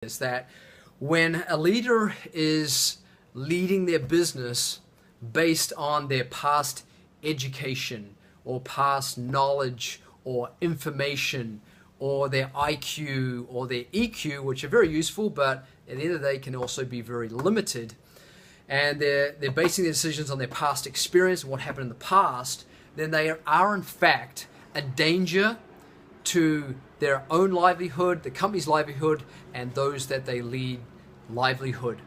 is that when a leader is leading their business based on their past education or past knowledge or information or their IQ or their EQ, which are very useful, but at the end of the day can also be very limited, and they're basing their decisions on their past experience and what happened in the past, then they are in fact a danger to their own livelihood, the company's livelihood, and those that they lead livelihood.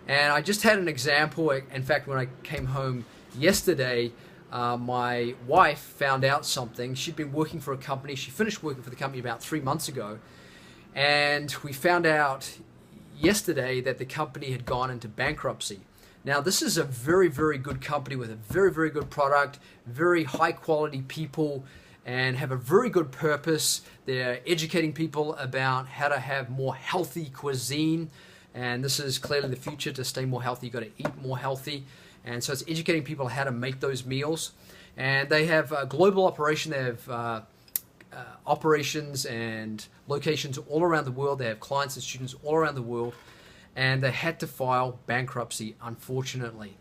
And I just had an example. In fact, when I came home yesterday, my wife found out something. She'd been working for a company. She finished working for the company about 3 months ago. And we found out yesterday that the company had gone into bankruptcy. Now, this is a very, very good company with a very, very good product, very high quality people, and have a very good purpose. They're educating people about how to have more healthy cuisine. And this is clearly the future. To stay more healthy, you've got to eat more healthy. And so it's educating people how to make those meals. And they have a global operation. They have operations and locations all around the world. They have clients and students all around the world. And they had to file bankruptcy, unfortunately.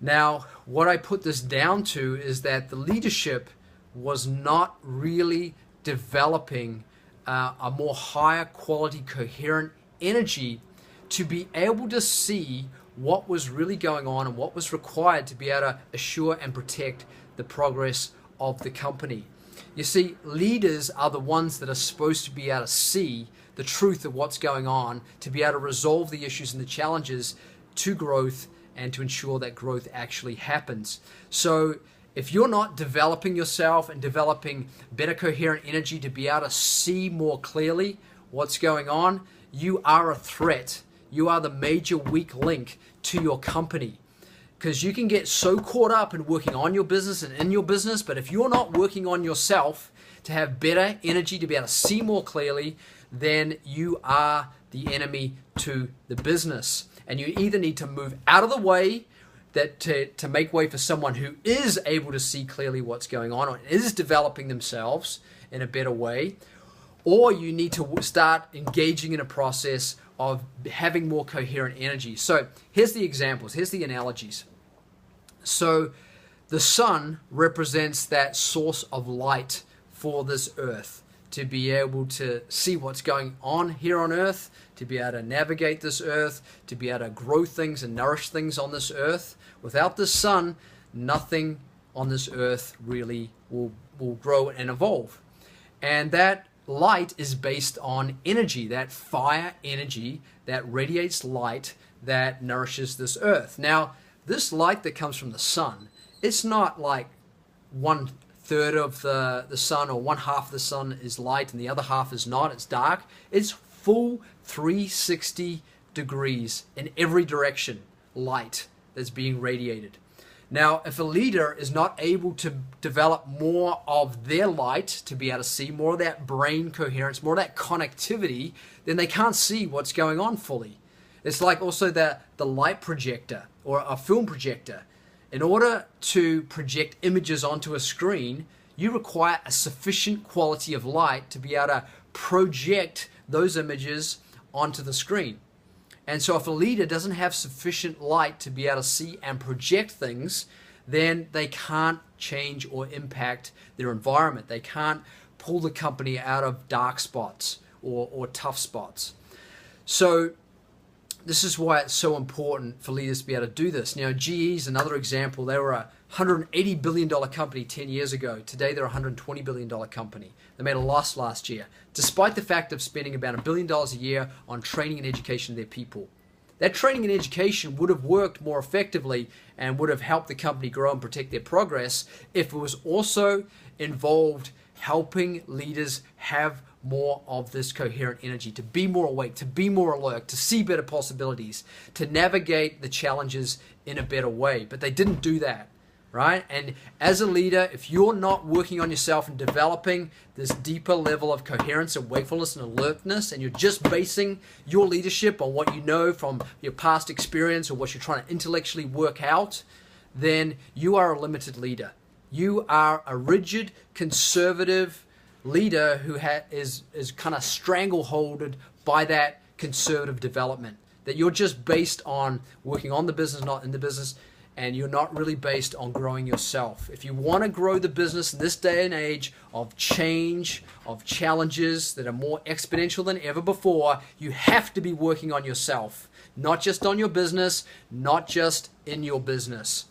Now, what I put this down to is that the leadership was not really developing a more higher quality, coherent energy to be able to see what was really going on and what was required to be able to assure and protect the progress of the company. You see, leaders are the ones that are supposed to be able to see the truth of what's going on, to be able to resolve the issues and the challenges to growth and to ensure that growth actually happens. So if you're not developing yourself and developing better coherent energy to be able to see more clearly what's going on, you are a threat. You are the major weak link to your company, because you can get so caught up in working on your business and in your business, but if you're not working on yourself to have better energy, to be able to see more clearly, then you are the enemy to the business. And you either need to move out of the way to make way for someone who is able to see clearly what's going on or is developing themselves in a better way, or you need to start engaging in a process of having more coherent energy. So here's the examples, here's the analogies. So the sun represents that source of light for this earth, to be able to see what's going on here on earth, to be able to navigate this earth, to be able to grow things and nourish things on this earth. Without the sun, nothing on this earth really will grow and evolve. And that light is based on energy, that fire energy that radiates light that nourishes this earth. Now, this light that comes from the sun, it's not like 1/3 of the sun or 1/2 of the sun is light and the other half is not, it's dark. It's full 360 degrees in every direction, light that's being radiated. Now, if a leader is not able to develop more of their light, to be able to see more of that brain coherence, more of that connectivity, then they can't see what's going on fully. It's like also the light projector or a film projector. In order to project images onto a screen, you require a sufficient quality of light to be able to project those images onto the screen. And so if a leader doesn't have sufficient light to be able to see and project things, then they can't change or impact their environment. They can't pull the company out of dark spots or tough spots. So this is why it's so important for leaders to be able to do this. Now, GE is another example. They were a $180 billion company 10 years ago. Today, they're a $120 billion company. They made a loss last year, despite the fact of spending about $1 billion a year on training and education of their people. That training and education would have worked more effectively and would have helped the company grow and protect their progress if it was also involved helping leaders have more of this coherent energy, to be more awake, to be more alert, to see better possibilities, to navigate the challenges in a better way. But they didn't do that, right? And as a leader, if you're not working on yourself and developing this deeper level of coherence and wakefulness and alertness, and you're just basing your leadership on what you know from your past experience or what you're trying to intellectually work out, then you are a limited leader. You are a rigid, conservative leader who is kind of strangleholded by that conservative development, that you're just based on working on the business, not in the business, and you're not really based on growing yourself. If you want to grow the business in this day and age of change, of challenges that are more exponential than ever before, you have to be working on yourself, not just on your business, not just in your business.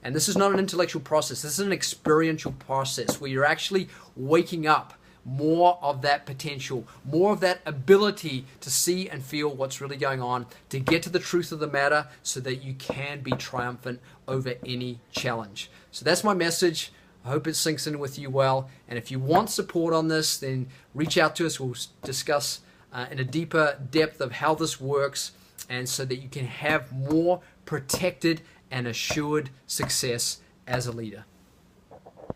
And this is not an intellectual process. This is an experiential process where you're actually waking up more of that potential, more of that ability to see and feel what's really going on, to get to the truth of the matter so that you can be triumphant over any challenge. So that's my message. I hope it sinks in with you well. And if you want support on this, then reach out to us. We'll discuss in a deeper depth of how this works, and so that you can have more protected and assured success as a leader.